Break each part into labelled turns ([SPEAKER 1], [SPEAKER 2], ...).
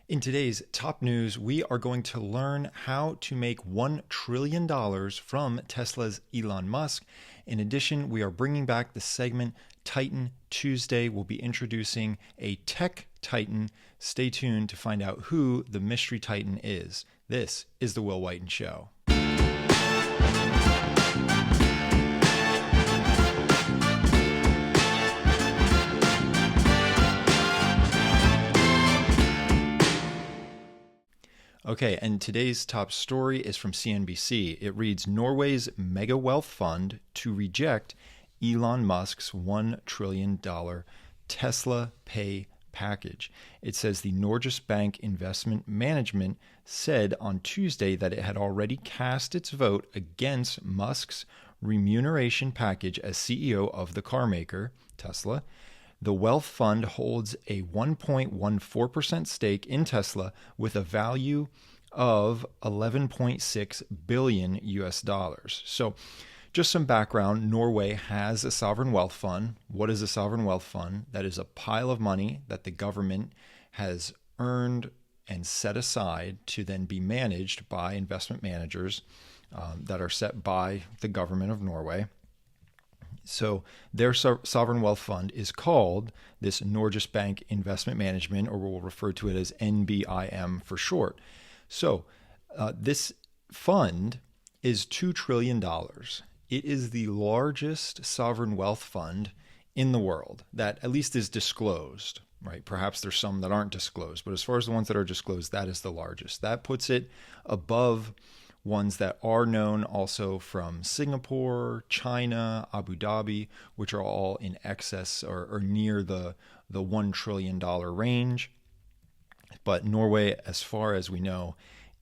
[SPEAKER 1] In today's top news, we are going to learn how to make $1 trillion from Tesla's Elon Musk. In addition, we are bringing back the segment Titan Tuesday. We'll be introducing a tech titan. Stay tuned to find out who the mystery titan is. This is The Will Whiten Show. Okay, and today's top story is from CNBC. It reads, Norway's mega wealth fund to reject Elon Musk's $1 trillion Tesla pay package. It says the Norges Bank Investment Management said on Tuesday that it had already cast its vote against Musk's remuneration package as CEO of the carmaker, Tesla. The wealth fund holds a 1.14% stake in Tesla with a value of 11.6 billion US dollars. So, just some background, Norway has a sovereign wealth fund. What is a sovereign wealth fund? That is a pile of money that the government has earned and set aside to then be managed by investment managers that are set by the government of Norway. So their sovereign wealth fund is called this Norges Bank Investment Management, or we'll refer to it as NBIM for short. So this fund is $2 trillion. It is the largest sovereign wealth fund in the world that at least is disclosed, right? Perhaps there's some that aren't disclosed, but as far as the ones that are disclosed, that is the largest. That puts it above ones that are known also from Singapore, China, Abu Dhabi, which are all in excess or near the $1 trillion range. But Norway, as far as we know,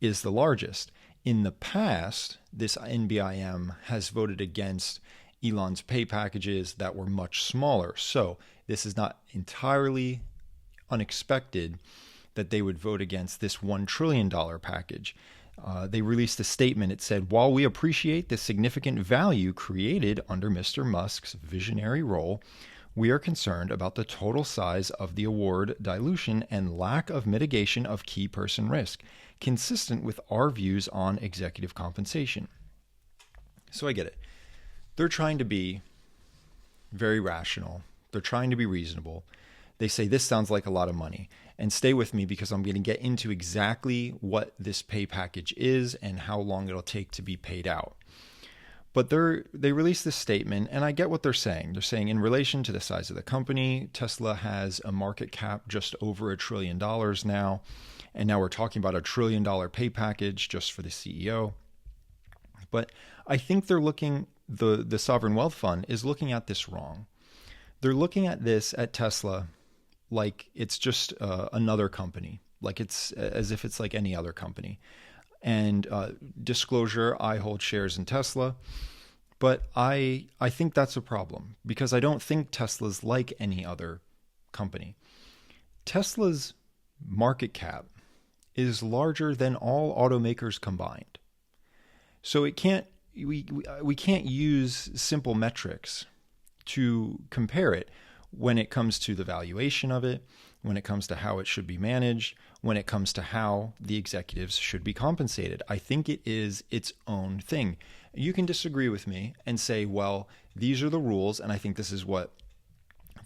[SPEAKER 1] is the largest. In the past, this NBIM has voted against Elon's pay packages that were much smaller. So this is not entirely unexpected that they would vote against this $1 trillion package. They released a statement. It said, while we appreciate the significant value created under Mr. Musk's visionary role, we are concerned about the total size of the award dilution and lack of mitigation of key person risk, consistent with our views on executive compensation. So I get it. They're trying to be very rational. They're trying to be reasonable. They say this sounds like a lot of money. And stay with me because I'm going to get into exactly what this pay package is and how long it'll take to be paid out. But they released this statement, and I get what they're saying. They're saying in relation to the size of the company, Tesla has a market cap just over $1 trillion now. And now we're talking about $1 trillion pay package just for the CEO. But I think they're looking, the Sovereign Wealth Fund is looking at this wrong. They're looking at this at Tesla like it's just another company, like it's as if it's like any other company. And disclosure, I hold shares in Tesla, but I think that's a problem because I don't think Tesla's like any other company. Tesla's market cap is larger than all automakers combined. So it can't we can't use simple metrics to compare it when it comes to the valuation of it, when it comes to how it should be managed, when it comes to how the executives should be compensated. I think it is its own thing. You can disagree with me and say, well, these are the rules, and I think this is what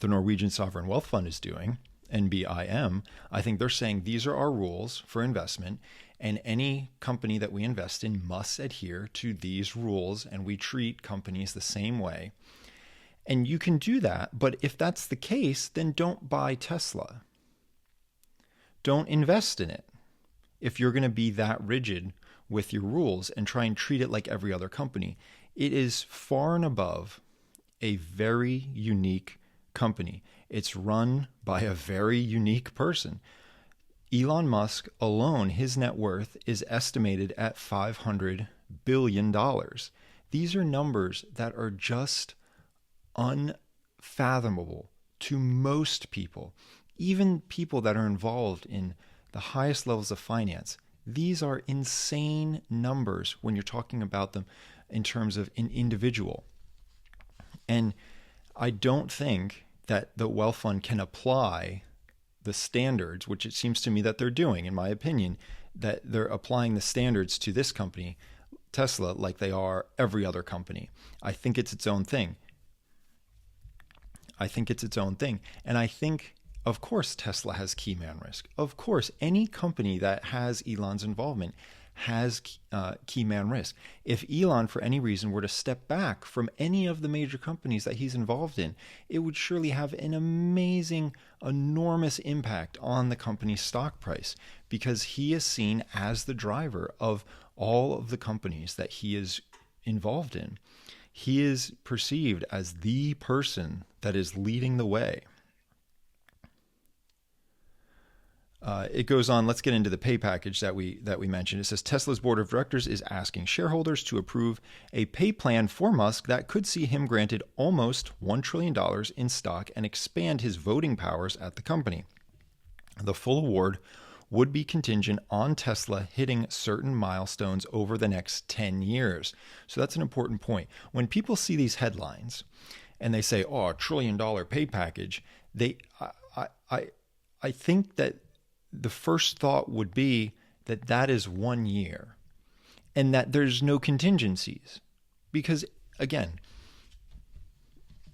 [SPEAKER 1] the Norwegian Sovereign Wealth Fund is doing, NBIM. I think they're saying these are our rules for investment, and any company that we invest in must adhere to these rules, and we treat companies the same way. And you can do that, but if that's the case, then don't buy Tesla. Don't invest in it if you're going to be that rigid with your rules and try and treat it like every other company. It is far and above a very unique company. It's run by a very unique person. Elon Musk alone, his net worth is estimated at $500 billion. These are numbers that are just unfathomable to most people, even people that are involved in the highest levels of finance. These are insane numbers when you're talking about them in terms of an individual. And I don't think that the wealth fund can apply the standards, which it seems to me that they're doing, in my opinion, that they're applying the standards to this company, Tesla, like they are every other company. I think it's its own thing. And I think, of course, Tesla has key man risk. Of course, any company that has Elon's involvement has key man risk. If Elon, for any reason, were to step back from any of the major companies that he's involved in, it would surely have an amazing, enormous impact on the company's stock price, because he is seen as the driver of all of the companies that he is involved in. He is perceived as the person that is leading the way. It goes on. Let's get into the pay package that we mentioned. It says Tesla's board of directors is asking shareholders to approve a pay plan for Musk that could see him granted almost $1 trillion in stock and expand his voting powers at the company. The full award would be contingent on Tesla hitting certain milestones over the next 10 years. So that's an important point. When people see these headlines and they say, "Oh, $1 trillion pay package," I think that the first thought would be that that is 1 year and that there's no contingencies. Because again,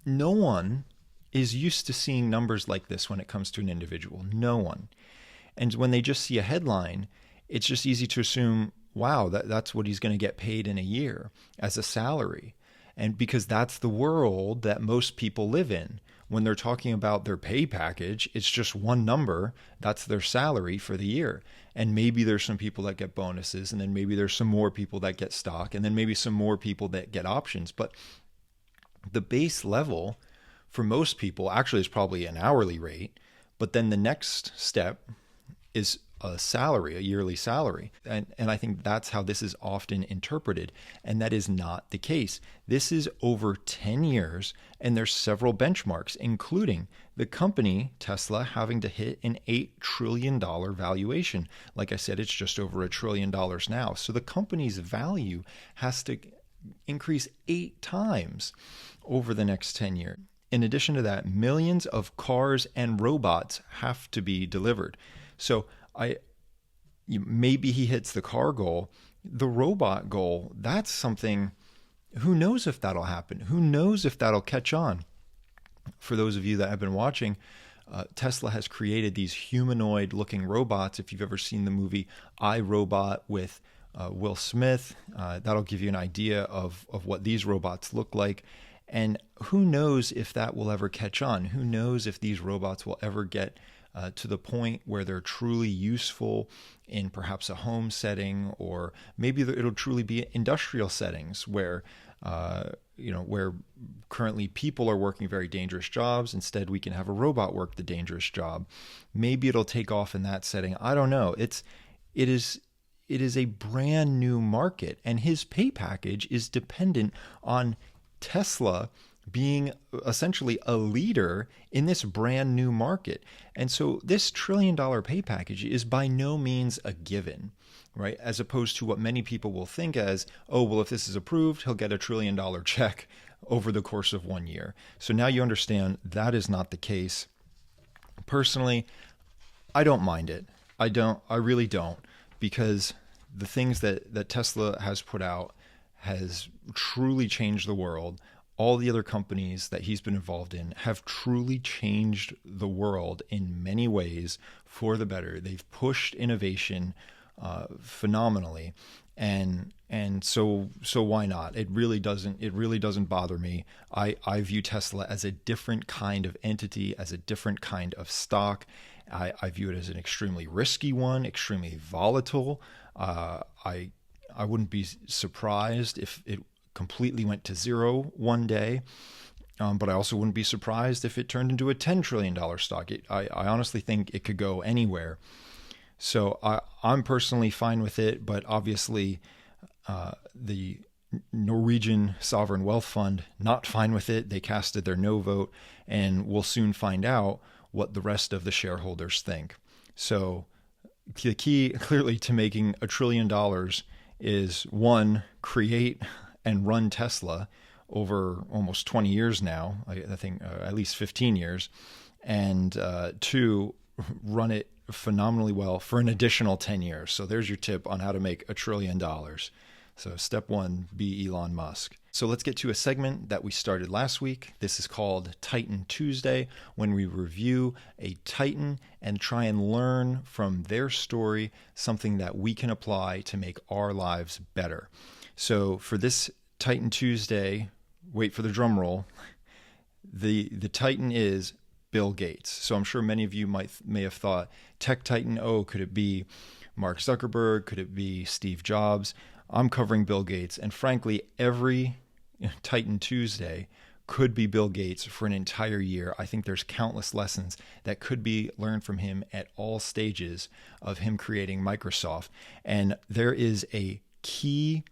[SPEAKER 1] no one is used to seeing numbers like this when it comes to an individual. No one. And when they just see a headline, it's just easy to assume, wow, that's what he's going to get paid in a year as a salary. And because that's the world that most people live in. When they're talking about their pay package, it's just one number. That's their salary for the year. And maybe there's some people that get bonuses, and then maybe there's some more people that get stock, and then maybe some more people that get options. But the base level for most people actually is probably an hourly rate. But then the next step is a salary, a yearly salary. And I think that's how this is often interpreted. And that is not the case. This is over 10 years, and there's several benchmarks, including the company, Tesla, having to hit an $8 trillion valuation. Like I said, it's just over $1 trillion now. So the company's value has to increase 8 times over the next 10 years. In addition to that, millions of cars and robots have to be delivered. So maybe he hits the car goal. The robot goal, that's something, who knows if that'll happen? Who knows if that'll catch on? For those of you that have been watching, Tesla has created these humanoid-looking robots. If you've ever seen the movie I, Robot with Will Smith, that'll give you an idea of what these robots look like. And who knows if that will ever catch on? Who knows if these robots will ever get to the point where they're truly useful in perhaps a home setting, or maybe it'll truly be industrial settings where, where currently people are working very dangerous jobs. Instead, we can have a robot work the dangerous job. Maybe it'll take off in that setting. I don't know. It is a brand new market, and his pay package is dependent on Tesla being essentially a leader in this brand new market. And so this $1 trillion pay package is by no means a given, right? As opposed to what many people will think as, oh, well, if this is approved, he'll get $1 trillion check over the course of 1 year. So now you understand that is not the case. Personally, I don't mind it. I really don't, because the things that Tesla has put out has truly changed the world. All the other companies that he's been involved in have truly changed the world in many ways for the better. They've pushed innovation phenomenally, and so why not? It really doesn't bother me. I view Tesla as a different kind of entity, as a different kind of stock. I view it as an extremely risky one, extremely volatile. I wouldn't be surprised if it completely went to zero one day, but I also wouldn't be surprised if it turned into a $10 trillion stock. I honestly think it could go anywhere. So I'm personally fine with it, but obviously the Norwegian Sovereign Wealth Fund, not fine with it. They casted their no vote, and we'll soon find out what the rest of the shareholders think. So the key clearly to making $1 trillion is, one, create and run Tesla over almost 20 years now, I think at least 15 years. And two, run it phenomenally well for an additional 10 years. So there's your tip on how to make $1 trillion. So step one, be Elon Musk. So let's get to a segment that we started last week. This is called Titan Tuesday, when we review a Titan and try and learn from their story something that we can apply to make our lives better. So for this Titan Tuesday, wait for the drum roll, the Titan is Bill Gates. So I'm sure many of you may have thought, Tech Titan, could it be Mark Zuckerberg? Could it be Steve Jobs? I'm covering Bill Gates, and frankly, every Titan Tuesday could be Bill Gates for an entire year. I think there's countless lessons that could be learned from him at all stages of him creating Microsoft. And there is a key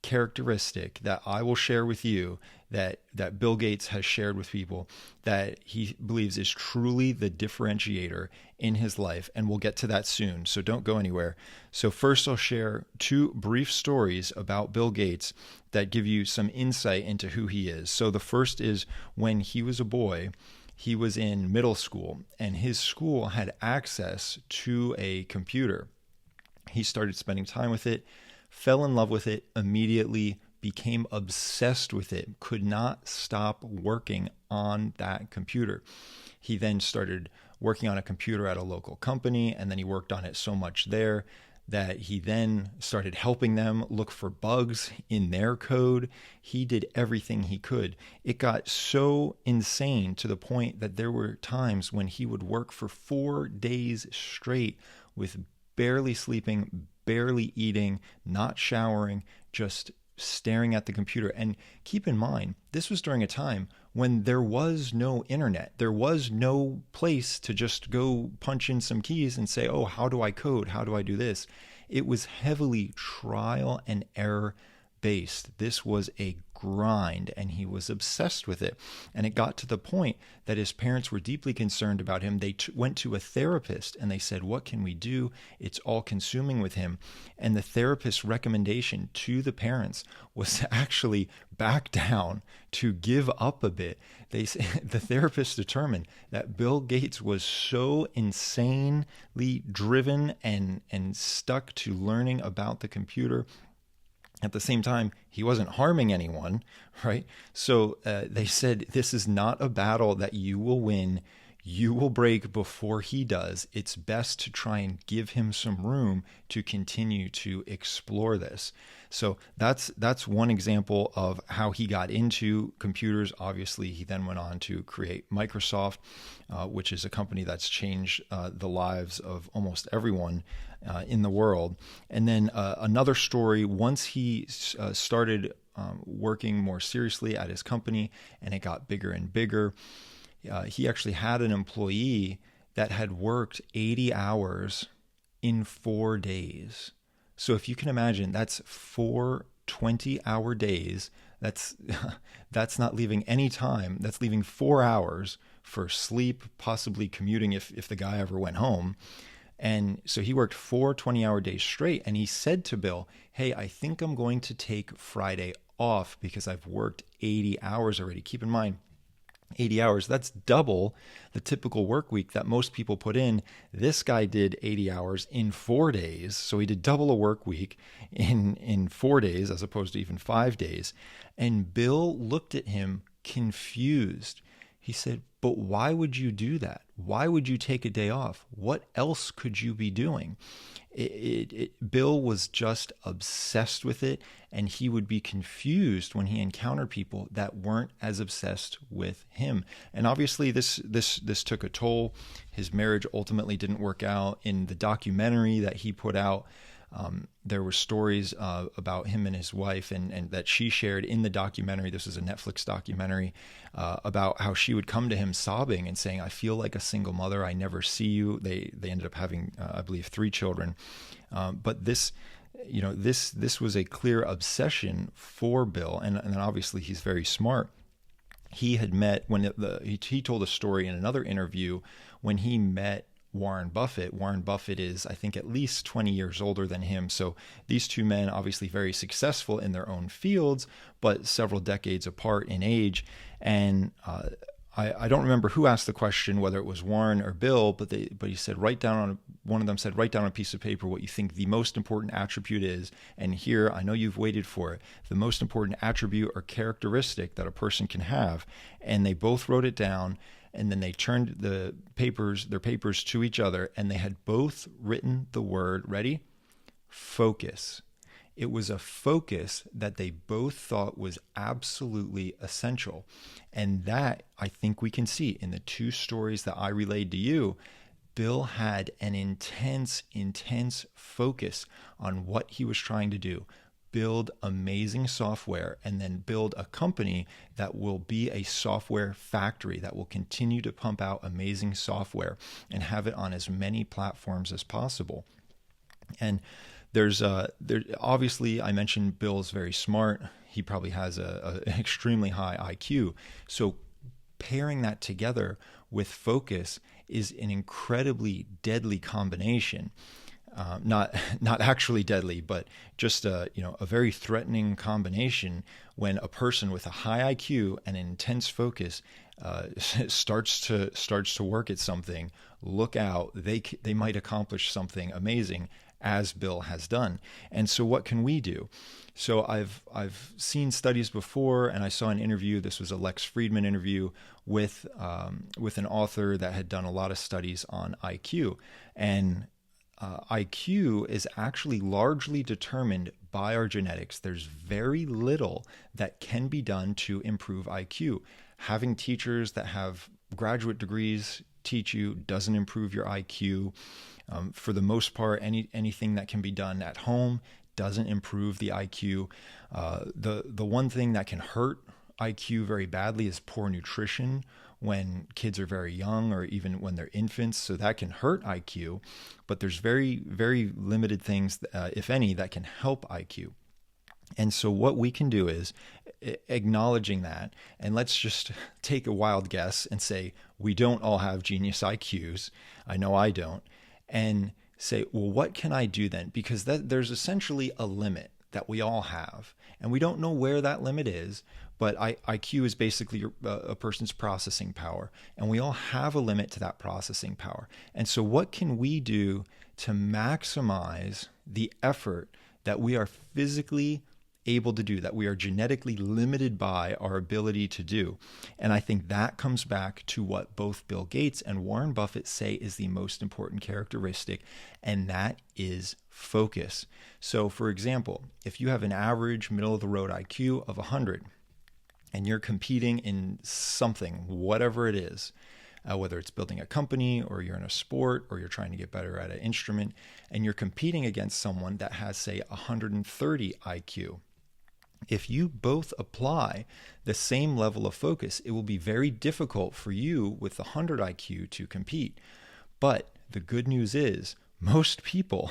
[SPEAKER 1] characteristic that I will share with you that Bill Gates has shared with people that he believes is truly the differentiator in his life. And we'll get to that soon, so don't go anywhere. So first I'll share 2 brief stories about Bill Gates that give you some insight into who he is. So the first is when he was a boy, he was in middle school, and his school had access to a computer. He started spending time with it, fell in love with it immediately, became obsessed with it, could not stop working on that computer. He then started working on a computer at a local company, and then he worked on it so much there that he then started helping them look for bugs in their code. He did everything he could. It got so insane to the point that there were times when he would work for 4 days straight with barely sleeping, barely eating, not showering, just staring at the computer. And keep in mind, this was during a time when there was no internet. There was no place to just go punch in some keys and say, how do I code? How do I do this? It was heavily trial and error based. This was a grind, and he was obsessed with it. And it got to the point that his parents were deeply concerned about him. They went to a therapist and they said, what can we do? It's all consuming with him. And the therapist's recommendation to the parents was to actually back down, to give up a bit. The therapist determined that Bill Gates was so insanely driven and stuck to learning about the computer. At the same time, he wasn't harming anyone, right? So they said, this is not a battle that you will win. You will break before he does. It's best to try and give him some room to continue to explore this. So that's one example of how he got into computers. Obviously, he then went on to create Microsoft, which is a company that's changed the lives of almost everyone in the world. And then another story, once he started working more seriously at his company and it got bigger and bigger, he actually had an employee that had worked 80 hours in 4 days. So if you can imagine, that's 4 20-hour days. That's not leaving any time. That's leaving 4 hours for sleep, possibly commuting if the guy ever went home. And so he worked 4 20-hour days straight. And he said to Bill, hey, I think I'm going to take Friday off because I've worked 80 hours already. Keep in mind, 80 hours, that's double the typical work week that most people put in. This guy did 80 hours in 4 days. So he did double a work week in 4 days as opposed to even 5 days. And Bill looked at him confused. He said, but why would you do that? Why would you take a day off? What else could you be doing? Bill was just obsessed with it, and he would be confused when he encountered people that weren't as obsessed with him. And obviously this took a toll. His marriage ultimately didn't work out. In the documentary that he put out, there were stories about him and his wife and that she shared in the documentary. This is a Netflix documentary about how she would come to him sobbing and saying, I feel like a single mother. I never see you. They ended up having, I believe, 3 children. But this was a clear obsession for Bill. And then obviously he's very smart. He had met he told a story in another interview when he met Warren Buffett. Warren Buffett is, I think, at least 20 years older than him. So these two men, obviously very successful in their own fields, but several decades apart in age. And I don't remember who asked the question, whether it was Warren or Bill, but he said, one of them said, write down on a piece of paper what you think the most important attribute is. And here, I know you've waited for it, the most important attribute or characteristic that a person can have. And they both wrote it down, and then they turned their papers to each other, and they had both written the word, ready? Focus. It was a focus that they both thought was absolutely essential. And that, I think we can see in the two stories that I relayed to you. Bill had an intense focus on what he was trying to do. Build amazing software, and then build a company that will be a software factory that will continue to pump out amazing software and have it on as many platforms as possible. And obviously, I mentioned Bill's very smart. He probably has an extremely high IQ. So pairing that together with focus is an incredibly deadly combination. Not actually deadly, but just a very threatening combination when a person with a high IQ and intense focus starts to work at something. Look out! They might accomplish something amazing, as Bill has done. And so what can we do? So I've seen studies before, and I saw an interview. This was a Lex Friedman interview with an author that had done a lot of studies on IQ. And IQ is actually largely determined by our genetics. There's very little that can be done to improve IQ. Having teachers that have graduate degrees teach you doesn't improve your IQ. For the most part, anything that can be done at home doesn't improve the IQ. The one thing that can hurt IQ very badly is poor nutrition when kids are very young, or even when they're infants. So that can hurt IQ, but there's very, very limited things, if any, that can help IQ. And so what we can do is acknowledging that, and let's just take a wild guess and say we don't all have genius IQs. I know I don't. And say, well, what can I do then? Because there's essentially a limit that we all have, and we don't know where that limit is, but IQ is basically a person's processing power, and we all have a limit to that processing power. And so what can we do to maximize the effort that we are physically able to do, that we are genetically limited by our ability to do? And I think that comes back to what both Bill Gates and Warren Buffett say is the most important characteristic, and that is focus. So for example, if you have an average middle of the road IQ of 100 and you're competing in something, whatever it is, whether it's building a company or you're in a sport or you're trying to get better at an instrument, and you're competing against someone that has, say, 130 IQ, if you both apply the same level of focus, it will be very difficult for you with 100 IQ to compete. But the good news is most people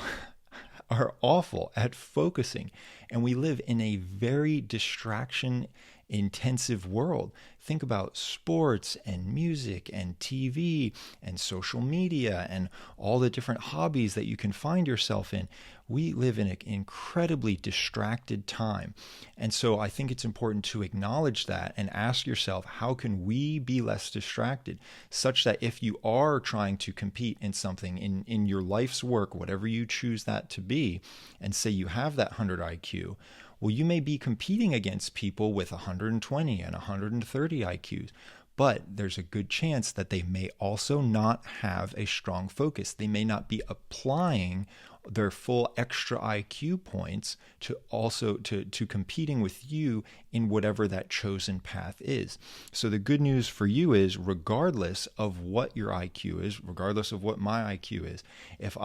[SPEAKER 1] are awful at focusing, and we live in a very distraction-intensive world. Think about sports and music and TV and social media and all the different hobbies that you can find yourself in. We live in an incredibly distracted time. And so I think it's important to acknowledge that and ask yourself, how can we be less distracted, such that if you are trying to compete in something in your life's work, whatever you choose that to be, and say you have that 100 IQ, well, you may be competing against people with 120 and 130 IQs, but there's a good chance that they may also not have a strong focus. They may not be applying their full extra IQ points to competing with you in whatever that chosen path is. So the good news for you is, regardless of what your IQ is, regardless of what my IQ is, if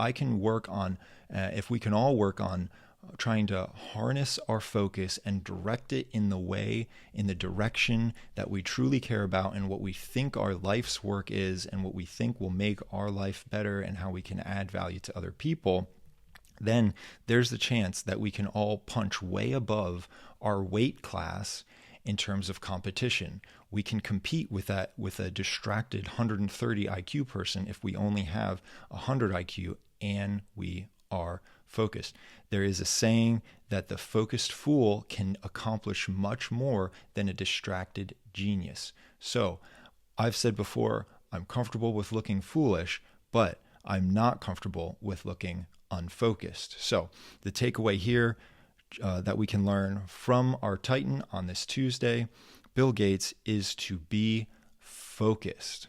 [SPEAKER 1] we can all work on trying to harness our focus and direct it in the direction that we truly care about, and what we think our life's work is, and what we think will make our life better, and how we can add value to other people, then there's the chance that we can all punch way above our weight class in terms of competition. We can compete with a distracted 130 IQ person if we only have 100 IQ and we are focused. There is a saying that the focused fool can accomplish much more than a distracted genius. So I've said before, I'm comfortable with looking foolish, but I'm not comfortable with looking unfocused. So the takeaway here that we can learn from our Titan on this Tuesday, Bill Gates, is to be focused.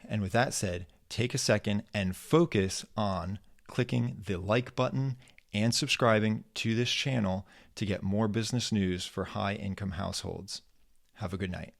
[SPEAKER 1] And with that said, take a second and focus on clicking the like button and subscribing to this channel to get more business news for high-income households. Have a good night.